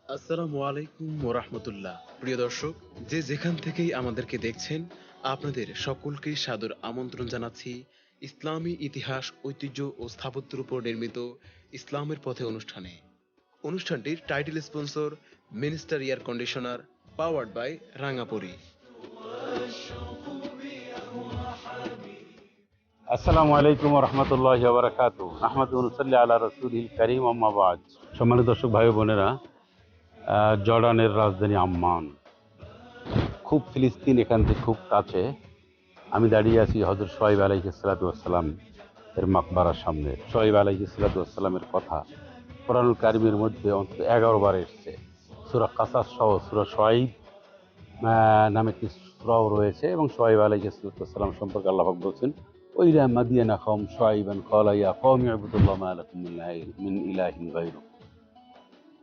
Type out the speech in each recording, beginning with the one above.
আসসালামু আলাইকুম ওরহমতুল্লাহ। প্রিয় দর্শক, যে যেখান থেকেই আমাদেরকে দেখছেন, আপনাদের সকলকে সাদর আমন্ত্রণ জানাচ্ছি ইসলামী ইতিহাস, ঐতিহ্য ও স্থাপত্যের উপর নির্মিত ইসলামের পথে অনুষ্ঠানে। অনুষ্ঠানটির title sponsor minister air conditioner, powered by রাঙাপরি। আসসালামু আলাইকুম রহমতুল্লাহ বারাকাত। আহমদুল্লাহ আল্লাহ রসুল করিম আম্মাবাজ। সম্মানিত দর্শক ভাই বোনেরা, জর্ডানের রাজধানী আম্মান, খুব ফিলিস্তিন এখান থেকে খুব কাছে। আমি দাঁড়িয়ে আছি হযরত শুআয়ব আলাইহিসসালাম এর মাকবারার সামনে। শুআয়ব আলাইহিসসালামের কথা কোরআনুল কারিমের মধ্যে অন্তত 11 বার এসেছে। সূরা কাসাস সহ সূরা শুআয়ব নামে একটি সূরাও রয়েছে, এবং শুআয়ব আলাইহিসসালাম সম্পর্কে আল্লাহ পাক বলছেন, ওইলা মাদিয়ানা কওম শুআয়বান ক্বালা ইয়া কওমি ইবুদুল্লাহ মা লাকুম মিন ইলাহিন গায়রু।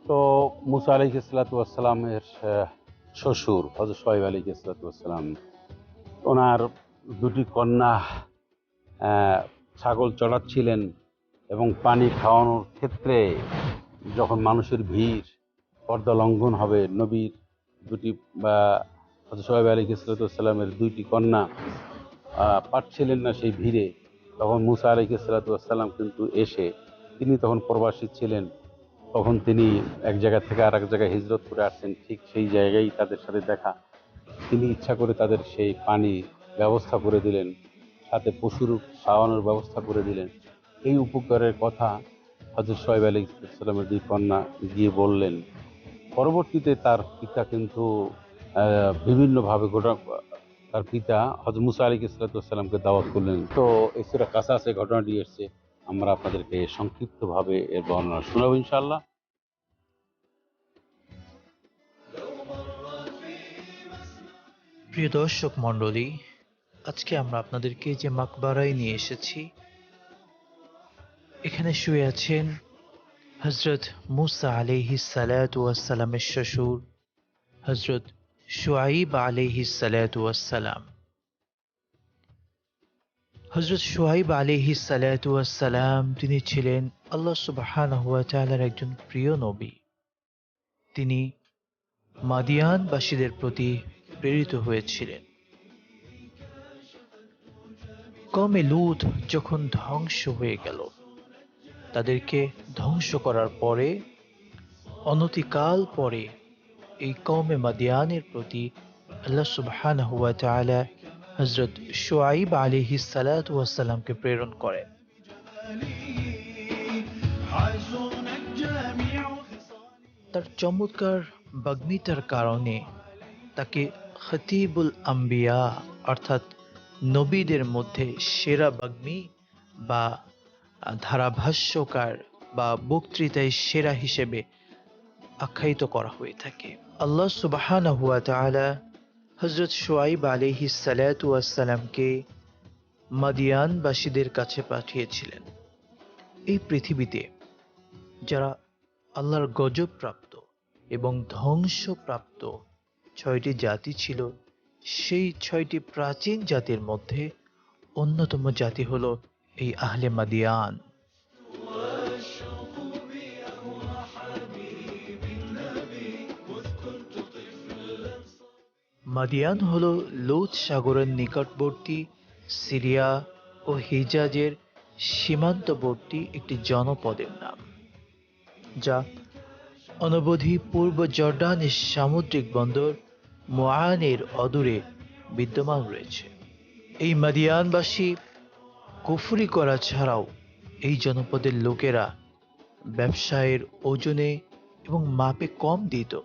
তো মুসা আলাইহিসসালামের শ্বশুর হযরত শুআয়ব আলাইহিসসালাম, ওনার দুটি কন্যা ছাগল চড়াচ্ছিলেন, এবং পানি খাওয়ানোর ক্ষেত্রে যখন মানুষের ভিড়, পর্দা লঙ্ঘন হবে, নবীর দুটি বা হযরত শুআয়ব আলাইহিসসালামের দুইটি কন্যা পারছিলেন না সেই ভিড়ে, তখন মুসা আলাইহিসসালাম কিন্তু এসে, তিনি তখন প্রবাসী ছিলেন, তখন তিনি এক জায়গা থেকে আর এক জায়গায় হিজরত করে আসছেন, ঠিক সেই জায়গায় তাদের সাথে দেখা। তিনি ইচ্ছা করে তাদের সেই পানি ব্যবস্থা করে দিলেন, সাথে পশুর খাওয়ানোর ব্যবস্থা করে দিলেন। এই উপকারের কথা হযরত শুআয়ব আলাইহিসসালামের দুই কন্যা গিয়ে বললেন। পরবর্তীতে তার পিতা কিন্তু বিভিন্নভাবে তার পিতা হযরত মুসা আলাইহিসসালামকে দাওয়াত করলেন। তো এই সূরা কাসাসে ঘটনাটি এসেছে, আমরা আপনাদেরকে সংক্ষিপ্তভাবে এর বর্ণনা শোনাবো ইনশাআল্লাহ। প্রিয় দর্শক মণ্ডলী, আজকে আমরা আপনাদেরকে যে মাকবারায় নিয়ে এসেছি, এখানে শুয়ে আছেন হযরত মুসা আলাইহিস সালাতু ওয়াস সালামের শ্বশুর হযরত শুআয়ব আলাইহিস সালাতু ওয়াস সালাম। হযরত শুআয়ব আলাইহিস সালাতু ওয়াস সালাম তিনি ছিলেন আল্লাহ সুবহানাহু ওয়া তাআলার একজন প্রিয় নবী। তিনি মাদিয়ানবাসীদের প্রতি প্রেরিত হয়েছিলেন। কওমে লূত যখন ধ্বংস হয়ে গেল, তাদেরকে ধ্বংস করার পরে অনতিকাল পরে এই কওমে মাদিয়ানের প্রতি আল্লাহ সুবহানাহু ওয়া তাআলা হযরত শুআয়ব আলাইহিস সালাতু ওয়াস সালামকে প্রেরণ করেন। তার চমৎকার বাগ্মিতার কারণে তাকে খতিবুল আম্বিয়া অর্থাৎ নবীদের মধ্যে সেরা বাগ্মী বা ধারাভাষ্যকার বা বক্তৃতায় সেরা হিসেবে আখ্যায়িত করা হয়ে থাকে। আল্লাহ সুবহানাহু ওয়া তাআলা হযরত শুআয়ব আলাইহিস সালাতু ওয়াস সালামকে মাদিয়ানবাসীদের কাছে পাঠিয়েছিলেন। এই পৃথিবীতে যারা আল্লাহর গজবপ্রাপ্ত এবং ধ্বংসপ্রাপ্ত ৬টি জাতি ছিল, সেই ৬টি প্রাচীন জাতির মধ্যে অন্যতম জাতি হল এই আহলে মাদিয়ান। মাদিয়ান হল লোদ সাগরের নিকটবর্তী সিরিয়া ও হিজাজের সীমান্তবর্তী একটি জনপদের নাম, যা অনবধি পূর্ব জর্ডানের সামুদ্রিক বন্দর মুআনের অদূরে বিদ্যমান রয়েছে। এই মাদিয়ানবাসী কুফরি করা ছাড়াও এই জনপদের লোকেরা ব্যবসায়ের ওজনে এবং মাপে কম দিত।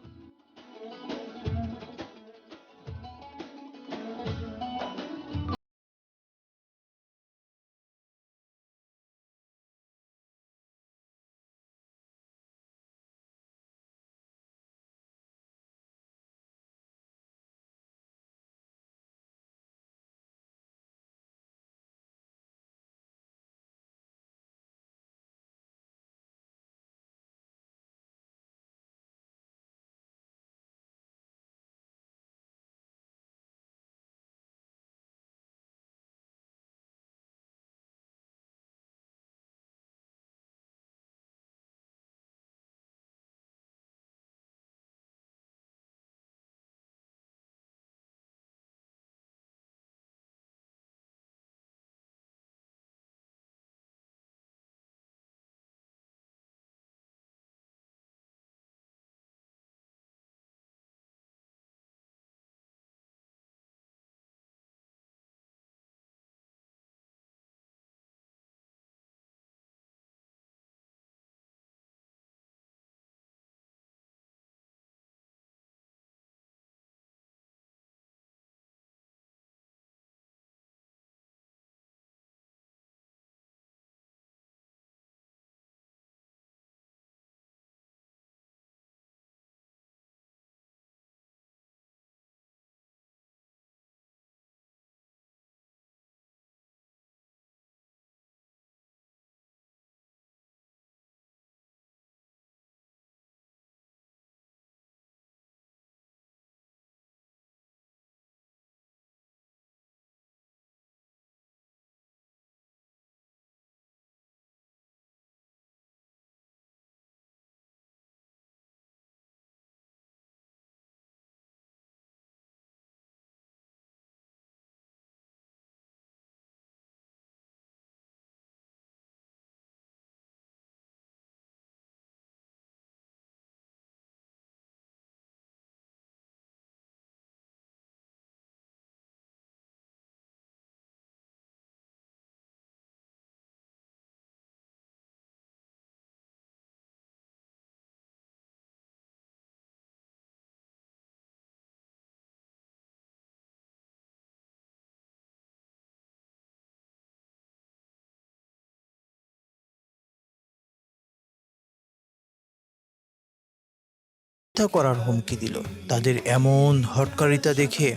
হত্যা করার হুমকি দিল। তাদের এমন হটকারিতা দেখে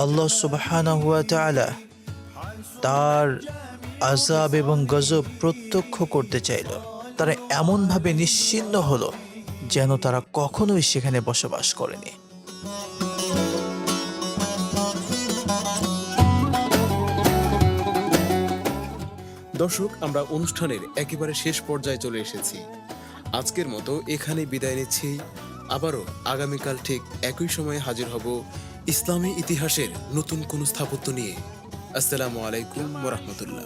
আল্লাহ সুবহানাহু ওয়া তাআলা তার আযাব এবং গজব প্রত্যক্ষ করতে চাইল। তারা এমনভাবে নিশ্চিহ্ন হলো যেন তারা কখনোই সেখানে বসবাস করেনি। দর্শক, আমরা অনুষ্ঠানের একেবারে শেষ পর্যায়ে চলে এসেছি। আজকের মতো এখানে বিদায় নিচ্ছি। আবারও আগামীকাল ঠিক একই সময়ে হাজির হব ইসলামী ইতিহাসের নতুন কোন স্থাপত্য নিয়ে। আসসালামু আলাইকুম ওয়া রাহমাতুল্লাহ।